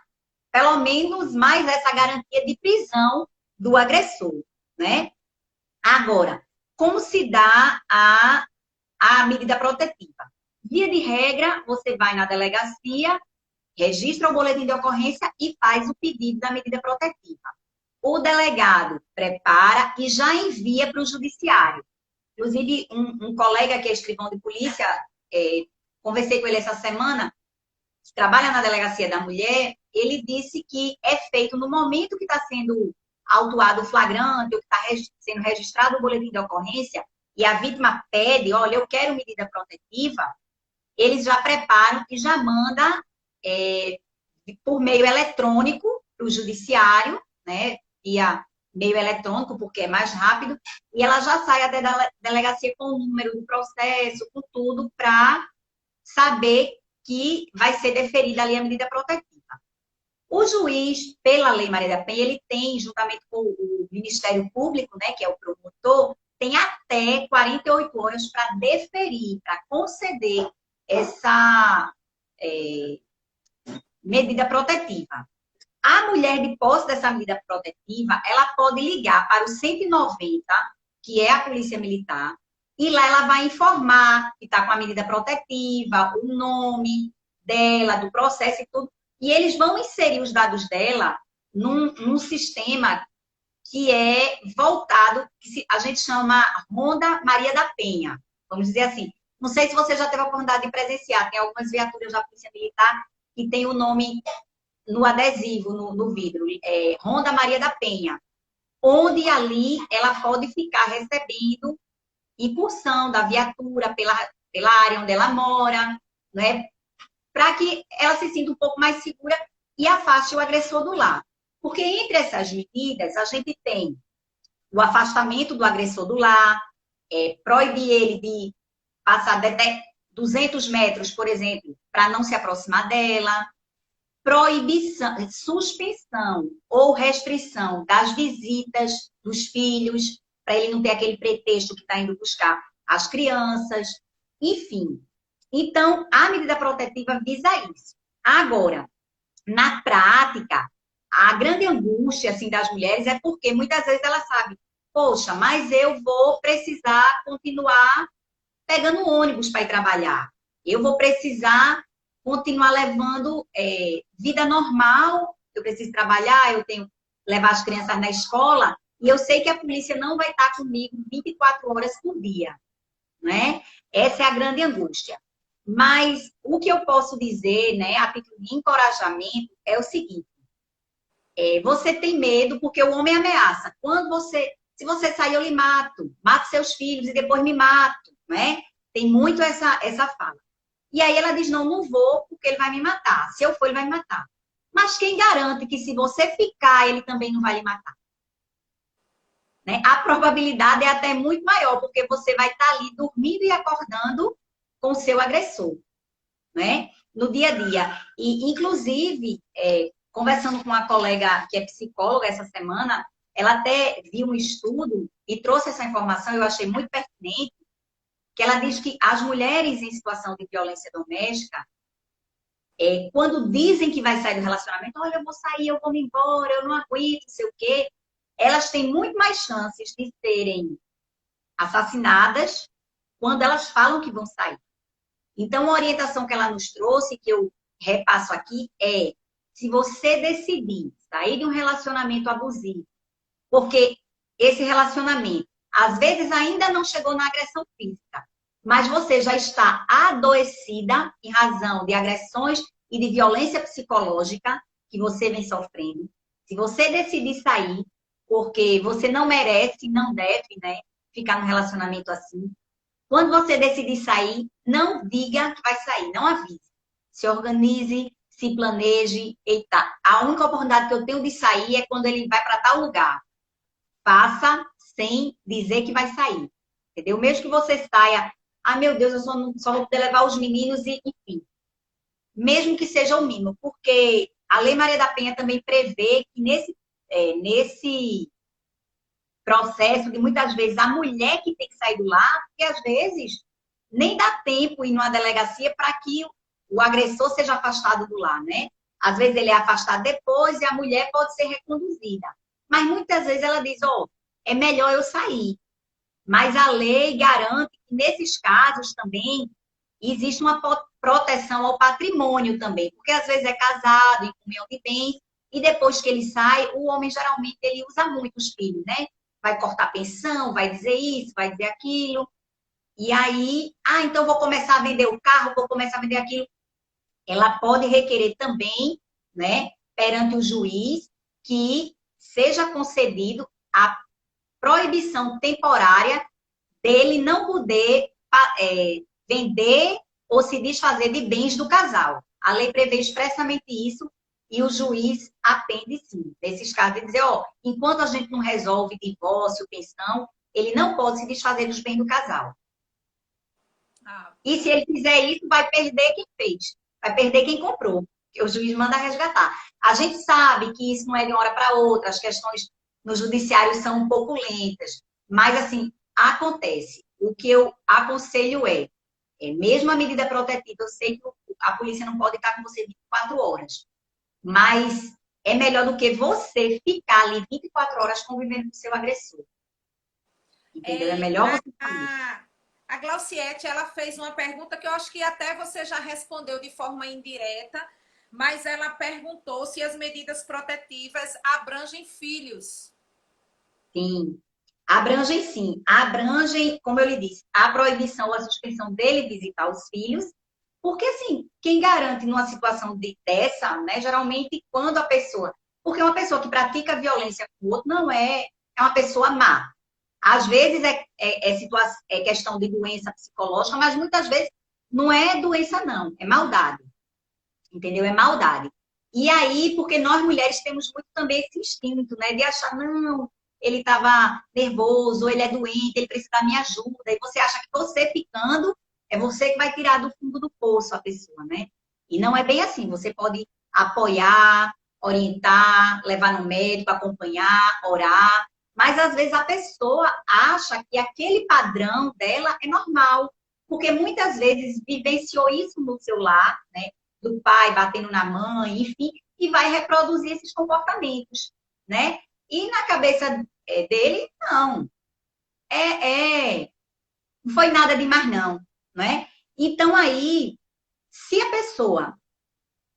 pelo menos, mais essa garantia de prisão do agressor, né? Agora, como se dá a medida protetiva? Via de regra, você vai na delegacia, registra o boletim de ocorrência e faz o pedido da medida protetiva. O delegado prepara e já envia para o judiciário. Inclusive, um colega que é escrivão de polícia, conversei com ele essa semana, que trabalha na delegacia da mulher, ele disse que é feito no momento que está sendo autuado o flagrante, ou que está sendo registrado o boletim de ocorrência, e a vítima pede, olha, eu quero medida protetiva, eles já preparam e já mandam por meio eletrônico para o judiciário, né? Via meio eletrônico, porque é mais rápido, e ela já sai até da delegacia com o número do processo, com tudo, para saber que vai ser deferida ali a medida protetiva. O juiz, pela Lei Maria da Penha, ele tem, juntamente com o Ministério Público, né, que é o promotor, tem até 48 anos para deferir, para conceder essa medida protetiva. A mulher, de posse dessa medida protetiva, ela pode ligar para o 190, que é a Polícia Militar, e lá ela vai informar que está com a medida protetiva, o nome dela, do processo e tudo, e eles vão inserir os dados dela num sistema que é voltado, que a gente chama Ronda Maria da Penha, vamos dizer assim. Não sei se você já teve a oportunidade de presenciar, tem algumas viaturas da Polícia Militar que tem o nome no adesivo, no vidro, Ronda Maria da Penha, onde ali ela pode ficar recebendo incursão da viatura pela área onde ela mora, né? Para que ela se sinta um pouco mais segura e afaste o agressor do lar. Porque entre essas medidas, a gente tem o afastamento do agressor do lar, proibir ele de passar de 200 metros, por exemplo, para não se aproximar dela, proibição, suspensão ou restrição das visitas dos filhos, para ele não ter aquele pretexto que está indo buscar as crianças, enfim. Então, a medida protetiva visa isso. Agora, na prática, a grande angústia assim, das mulheres é porque muitas vezes elas sabem, poxa, mas eu vou precisar continuar pegando ônibus para ir trabalhar. Eu vou precisar continuar levando vida normal, eu preciso trabalhar, eu tenho que levar as crianças na escola, e eu sei que a polícia não vai estar comigo 24 horas por dia, né? Essa é a grande angústia. Mas o que eu posso dizer, né, a título de encorajamento, é o seguinte, você tem medo porque o homem ameaça. Se você sair, eu lhe mato, mato seus filhos e depois me mato, né? Tem muito essa fala. E aí ela diz, não, não vou, porque ele vai me matar. Se eu for, ele vai me matar. Mas quem garante que se você ficar, ele também não vai lhe matar? Né? A probabilidade é até muito maior, porque você vai estar ali dormindo e acordando com o seu agressor, né? No dia a dia. E, inclusive, conversando com uma colega que é psicóloga essa semana, ela até viu um estudo e trouxe essa informação, eu achei muito pertinente, que ela diz que as mulheres em situação de violência doméstica, quando dizem que vai sair do relacionamento, olha, eu vou sair, eu vou me embora, eu não aguento, não sei o quê, elas têm muito mais chances de serem assassinadas quando elas falam que vão sair. Então, a orientação que ela nos trouxe, que eu repasso aqui, se você decidir sair de um relacionamento abusivo, porque esse relacionamento, às vezes, ainda não chegou na agressão física, mas você já está adoecida em razão de agressões e de violência psicológica que você vem sofrendo. Se você decidir sair, porque você não merece, não deve, né, ficar num relacionamento assim, quando você decidir sair, não diga que vai sair, não avise. Se organize, se planeje. Eita, a única oportunidade que eu tenho de sair é quando ele vai para tal lugar. Faça sem dizer que vai sair. Entendeu? Mesmo que você saia, meu Deus, eu só vou poder levar os meninos e enfim. Mesmo que seja o mínimo, porque a Lei Maria da Penha também prevê que nesse processo de muitas vezes a mulher que tem que sair do lar, porque às vezes nem dá tempo ir numa delegacia para que o agressor seja afastado do lar, né? Às vezes ele é afastado depois e a mulher pode ser reconduzida. Mas muitas vezes ela diz, é melhor eu sair. Mas a lei garante que nesses casos também existe uma proteção ao patrimônio também, porque às vezes é casado, em comunhão de bens, e depois que ele sai, o homem geralmente ele usa muito os filhos, né? Vai cortar pensão, vai dizer isso, vai dizer aquilo. E aí, então vou começar a vender o carro, vou começar a vender aquilo. Ela pode requerer também, né, perante o juiz, que seja concedido a proibição temporária dele não poder vender ou se desfazer de bens do casal. A lei prevê expressamente isso e o juiz atende sim. Nesses casos, ele dizer, ó, enquanto a gente não resolve divórcio, pensão, ele não pode se desfazer dos bens do casal. Ah, E se ele fizer isso, vai perder quem fez, vai perder quem comprou, porque o juiz manda resgatar. A gente sabe que isso não é de uma hora para outra, as questões no judiciário são um pouco lentas, mas assim, acontece. O que eu aconselho mesmo a medida protetiva, eu sei que a polícia não pode estar com você 24 horas, mas é melhor do que você ficar ali 24 horas convivendo com o seu agressor. Entendeu? É é, melhor você sair. a Glauciete, ela fez uma pergunta que eu acho que até você já respondeu de forma indireta, mas ela perguntou se as medidas protetivas abrangem filhos. Sim. Abrangem sim. Abrangem, como eu lhe disse, a proibição ou a suspensão dele visitar os filhos. Porque, assim, quem garante numa situação dessa, né, geralmente quando a pessoa. Porque uma pessoa que pratica violência com o outro não é uma pessoa má. Às vezes é questão de doença psicológica, mas muitas vezes não é doença, não, é maldade. Entendeu? É maldade. E aí, porque nós mulheres temos muito também esse instinto, né, de achar, não, ele estava nervoso, ele é doente, ele precisa da minha ajuda. E você acha que você ficando, é você que vai tirar do fundo do poço a pessoa, né? E não é bem assim. Você pode apoiar, orientar, levar no médico, acompanhar, orar. Mas às vezes a pessoa acha que aquele padrão dela é normal. Porque muitas vezes vivenciou isso no seu lar, né? Do pai batendo na mãe, enfim, e vai reproduzir esses comportamentos, né? E na cabeça dele, não. Não foi nada demais, não, né? Então, aí, se a pessoa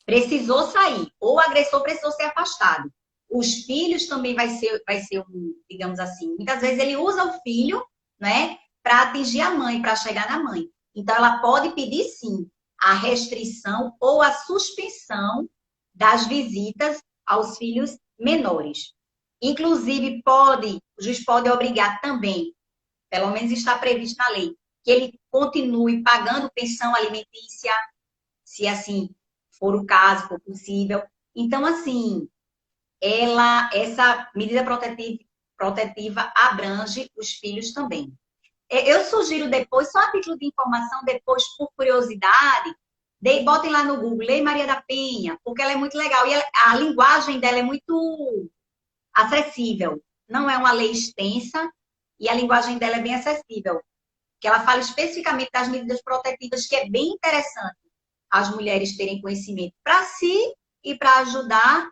precisou sair, ou o agressor precisou ser afastado, os filhos também vai ser um, digamos assim, muitas vezes ele usa o filho, né, para atingir a mãe, para chegar na mãe. Então, ela pode pedir, sim, a restrição ou a suspensão das visitas aos filhos menores. Inclusive, o juiz pode obrigar também, pelo menos está previsto na lei, que ele continue pagando pensão alimentícia, se assim for o caso, for possível. Então, assim, essa medida protetiva abrange os filhos também. Eu sugiro depois, só a título de informação, depois, por curiosidade, botem lá no Google, Lei Maria da Penha, porque ela é muito legal. E a linguagem dela é muito acessível. Não é uma lei extensa e a linguagem dela é bem acessível. Que ela fala especificamente das medidas protetivas, que é bem interessante as mulheres terem conhecimento para si e para ajudar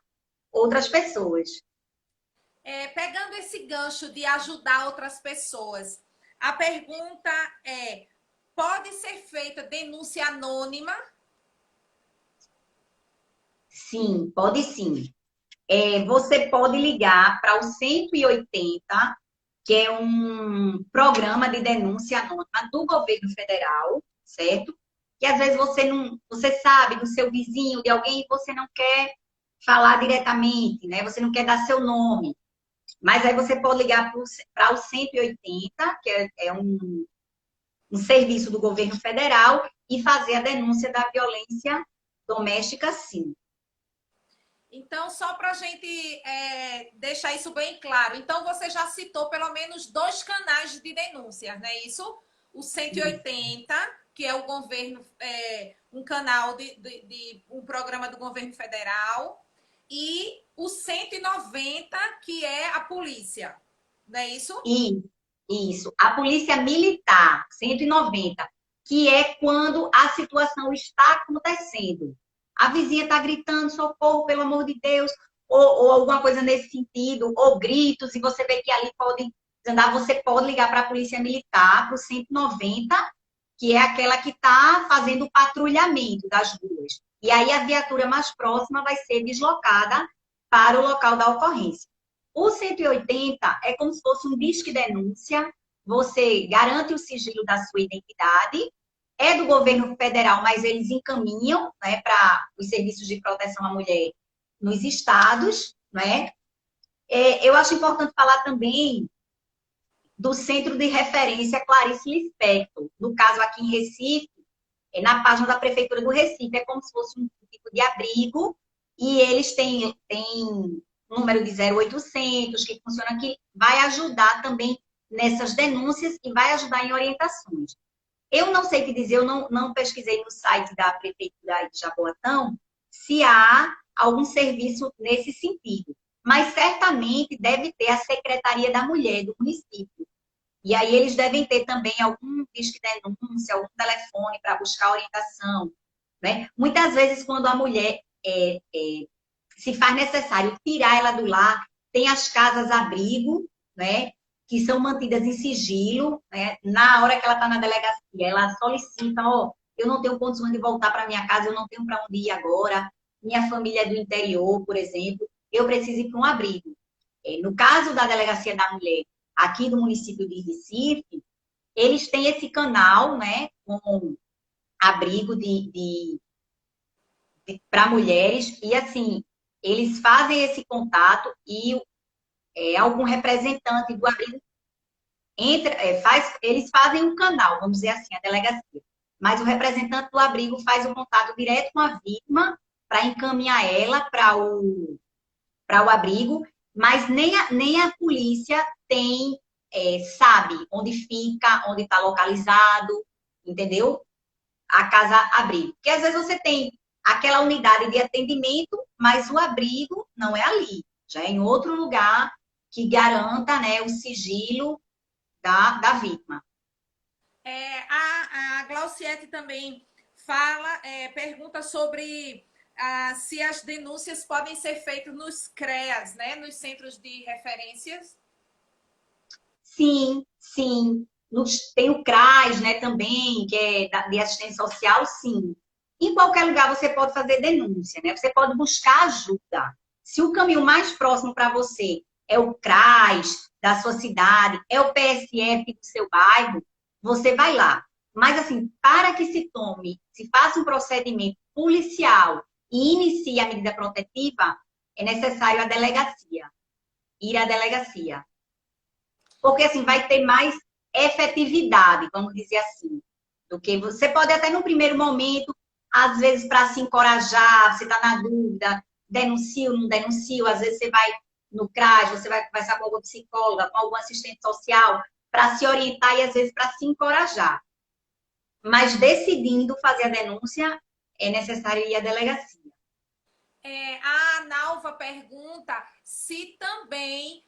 outras pessoas. Pegando esse gancho de ajudar outras pessoas, a pergunta é: pode ser feita denúncia anônima? Sim, pode sim. Você pode ligar para o 180, que é um programa de denúncia anônima do governo federal, certo? Que às vezes você sabe do seu vizinho, de alguém, e você não quer falar diretamente, né? Você não quer dar seu nome. Mas aí você pode ligar para o 180, que é um serviço do governo federal, e fazer a denúncia da violência doméstica, sim. Então, só para a gente deixar isso bem claro. Então, você já citou pelo menos dois canais de denúncia, não é isso? O 180, que é o governo, um canal de um programa do governo federal, e o 190, que é a polícia, não é isso? Isso. A polícia militar, 190, que é quando a situação está acontecendo. A vizinha está gritando, socorro, pelo amor de Deus, ou alguma coisa nesse sentido, ou gritos, e você vê que ali pode andar, você pode ligar para a polícia militar, para o 190, que é aquela que está fazendo o patrulhamento das ruas. E aí a viatura mais próxima vai ser deslocada para o local da ocorrência. O 180 é como se fosse um disque denúncia, você garante o sigilo da sua identidade, é do governo federal, mas eles encaminham, né, para os serviços de proteção à mulher nos estados, né? Eu acho importante falar também do Centro de Referência Clarice Lispector. No caso, aqui em Recife, é na página da Prefeitura do Recife, é como se fosse um tipo de abrigo, e eles têm um número de 0800, que funciona aqui, vai ajudar também nessas denúncias e vai ajudar em orientações. Eu não sei te dizer, eu não pesquisei no site da Prefeitura de Jaboatão se há algum serviço nesse sentido, mas certamente deve ter a Secretaria da Mulher do município. E aí eles devem ter também algum disque de denúncia, algum telefone para buscar orientação, né? Muitas vezes, quando a mulher se faz necessário tirar ela do lar, tem as casas-abrigo, né? Que são mantidas em sigilo, né? Na hora que ela está na delegacia, ela solicita, ó, eu não tenho condições de voltar para minha casa, eu não tenho para onde ir agora, minha família é do interior, por exemplo, eu preciso ir para um abrigo. No caso da Delegacia da Mulher, aqui do município de Recife, eles têm esse canal, né, com abrigo para mulheres, e assim, eles fazem esse contato e algum representante do abrigo eles fazem um canal, vamos dizer assim, a delegacia. Mas o representante do abrigo faz o contato direto com a vítima para encaminhar ela para o abrigo, mas nem a polícia sabe onde fica, onde está localizado, entendeu? A casa-abrigo. Porque às vezes você tem aquela unidade de atendimento, mas o abrigo não é ali, já é em outro lugar que garanta, né, o sigilo da vítima. A Glauciete também pergunta sobre se as denúncias podem ser feitas nos CREAS, né, nos centros de referências. Sim, sim. Tem o CRAS, né, também, que é de assistência social, sim. Em qualquer lugar você pode fazer denúncia, né? Você pode buscar ajuda. Se o caminho mais próximo para você é o CRAS da sua cidade, é o PSF do seu bairro, você vai lá. Mas, assim, para que se faça um procedimento policial e inicie a medida protetiva, é necessário a delegacia, ir à delegacia. Porque, assim, vai ter mais efetividade, vamos dizer assim, do que você pode até no primeiro momento, às vezes para se encorajar, você está na dúvida, denuncio, não denuncio, às vezes você vai no CRAS, você vai conversar com algum psicóloga, com algum assistente social, para se orientar e às vezes para se encorajar. Mas decidindo fazer a denúncia, é necessário ir à delegacia. A Nalva pergunta se também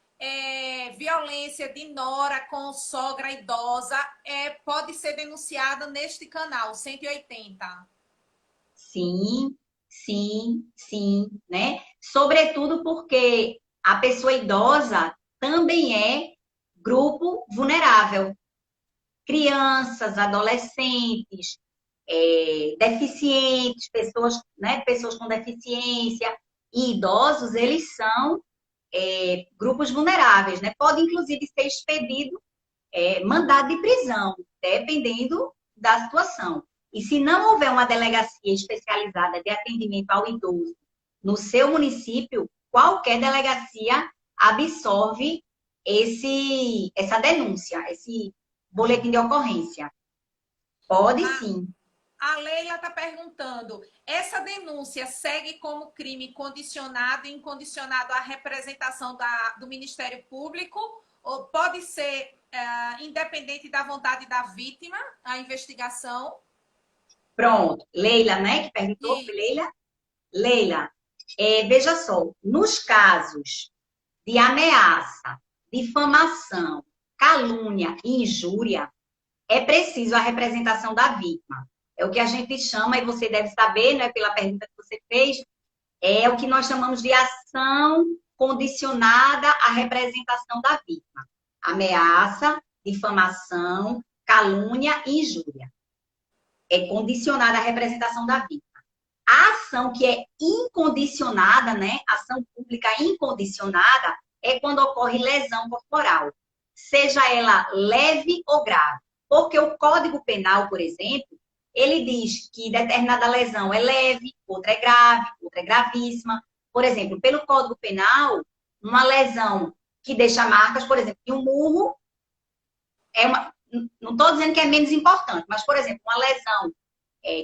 violência de nora com sogra idosa pode ser denunciada neste canal 180. Sim, sim, sim, né? Sobretudo porque a pessoa idosa também é grupo vulnerável. Crianças, adolescentes, deficientes, pessoas, né, pessoas com deficiência e idosos, eles são grupos vulneráveis, né? Pode, inclusive, ser expedido mandado de prisão, dependendo da situação. E se não houver uma delegacia especializada de atendimento ao idoso no seu município, qualquer delegacia absorve essa denúncia, esse boletim de ocorrência. Pode sim. A Leila está perguntando, essa denúncia segue como crime condicionado e incondicionado à representação do Ministério Público ou pode ser independente da vontade da vítima, a investigação? Pronto. Leila, né, que perguntou, foi Leila? Leila, veja só, nos casos de ameaça, difamação, calúnia e injúria, é preciso a representação da vítima. É o que a gente chama, e você deve saber, né, pela pergunta que você fez, é o que nós chamamos de ação condicionada à representação da vítima. Ameaça, difamação, calúnia e injúria. É condicionada à representação da vítima. A ação que é incondicionada, né, ação pública incondicionada, é quando ocorre lesão corporal, seja ela leve ou grave. Porque o Código Penal, por exemplo, ele diz que determinada lesão é leve, outra é grave, outra é gravíssima. Por exemplo, pelo Código Penal, uma lesão que deixa marcas, por exemplo, de um murro, não estou dizendo que é menos importante, mas, por exemplo, uma lesão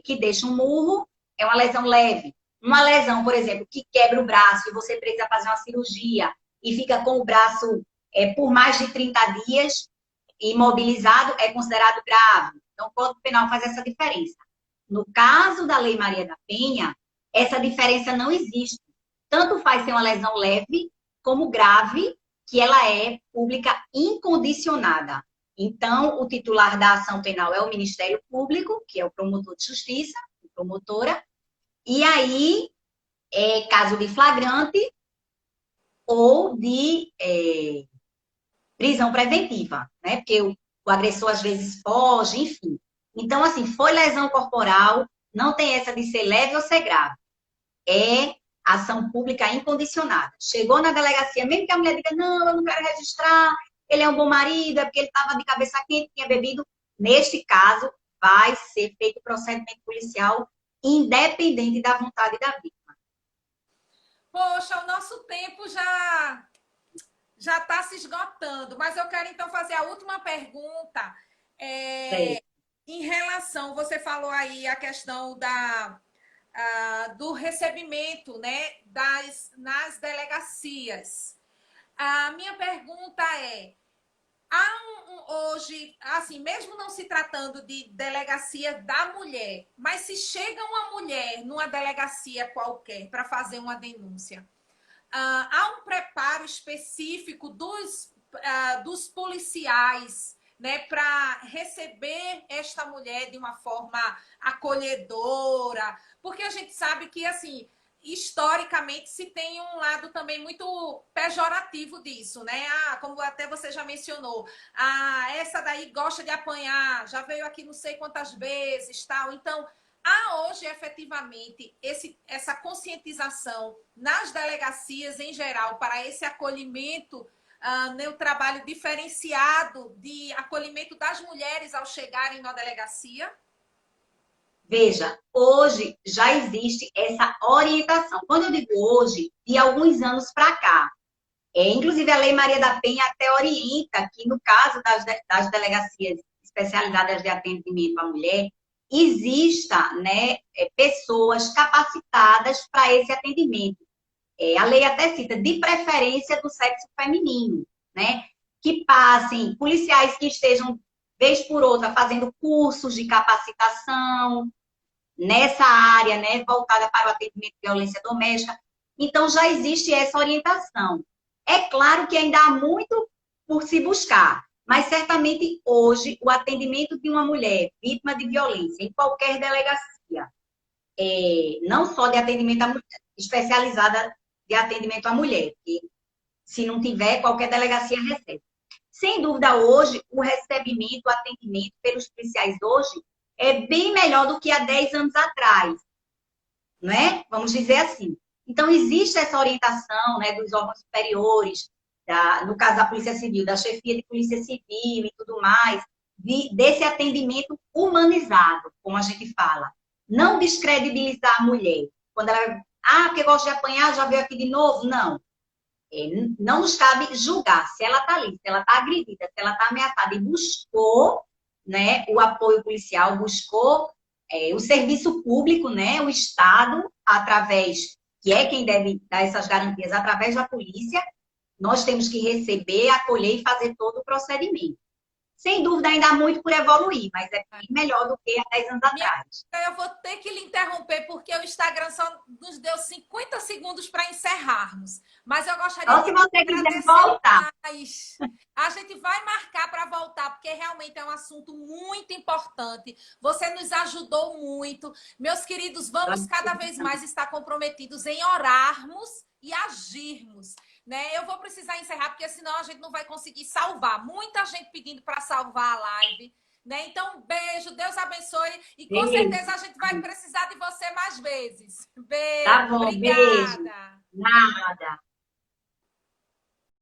que deixa um murro é uma lesão leve. Uma lesão, por exemplo, que quebra o braço e você precisa fazer uma cirurgia e fica com o braço por mais de 30 dias imobilizado, é considerado grave. Então, o Código Penal faz essa diferença. No caso da Lei Maria da Penha, essa diferença não existe. Tanto faz ser uma lesão leve como grave, que ela é pública incondicionada. Então, o titular da ação penal é o Ministério Público, que é o promotor de justiça, a promotora, e aí, caso de flagrante ou de prisão preventiva, né? Porque o agressor às vezes foge, enfim. Então, assim, foi lesão corporal, não tem essa de ser leve ou ser grave. É ação pública incondicionada. Chegou na delegacia, mesmo que a mulher diga, não, eu não quero registrar, ele é um bom marido, é porque ele estava de cabeça quente, tinha bebido. Neste caso, vai ser feito procedimento policial independente da vontade da vítima. Poxa, o nosso tempo já está se esgotando, mas eu quero então fazer a última pergunta. Em relação, você falou aí a questão do recebimento, né, nas delegacias. A minha pergunta é: hoje, assim, mesmo não se tratando de delegacia da mulher, mas se chega uma mulher numa delegacia qualquer para fazer uma denúncia, há um preparo específico dos policiais, né, para receber esta mulher de uma forma acolhedora, porque a gente sabe que, assim, historicamente se tem um lado também muito pejorativo disso, né? Como até você já mencionou, essa daí gosta de apanhar, já veio aqui não sei quantas vezes, tal. Então, há hoje efetivamente essa conscientização nas delegacias em geral para esse acolhimento, no trabalho diferenciado de acolhimento das mulheres ao chegarem na delegacia? Veja, hoje já existe essa orientação. Quando eu digo hoje, de alguns anos para cá, inclusive a Lei Maria da Penha até orienta que no caso das delegacias especializadas de atendimento à mulher, exista, né, pessoas capacitadas para esse atendimento. A lei até cita, de preferência do sexo feminino, né? Que passem, policiais que estejam, vez por outra, fazendo cursos de capacitação nessa área, né, voltada para o atendimento de violência doméstica. Então, já existe essa orientação. É claro que ainda há muito por se buscar, mas certamente hoje o atendimento de uma mulher vítima de violência em qualquer delegacia, não só de atendimento especializada de atendimento à mulher, que se não tiver, qualquer delegacia recebe. Sem dúvida, hoje, o recebimento, o atendimento pelos policiais hoje é bem melhor do que há 10 anos atrás, não é? Vamos dizer assim. Então, existe essa orientação, né, dos órgãos superiores, no caso da Polícia Civil, da chefia de Polícia Civil e tudo mais, desse atendimento humanizado, como a gente fala. Não descredibilizar a mulher. Quando ela, porque gosta de apanhar, já veio aqui de novo. Não. Não nos cabe julgar se ela está ali, se ela está agredida, se ela está ameaçada e buscou, né, o apoio policial, buscou o serviço público, né, o Estado, através, que é quem deve dar essas garantias, através da polícia, nós temos que receber, acolher e fazer todo o procedimento. Sem dúvida, ainda há muito por evoluir, mas é bem melhor do que há 10 anos atrás. Eu vou ter que lhe interromper, porque o Instagram só nos deu 50 segundos para encerrarmos. Mas eu gostaria de agradecer voltar. mais. A gente vai marcar para voltar, porque realmente é um assunto muito importante. Você nos ajudou muito. Meus queridos, vamos cada vez mais estar comprometidos em orarmos e agirmos. Né? Eu vou precisar encerrar, porque senão a gente não vai conseguir salvar. Muita gente pedindo para salvar a live. Né? Então, um beijo, Deus abençoe. E com certeza a gente vai precisar de você mais vezes. Beijo, tá bom, obrigada. Beijo. Nada.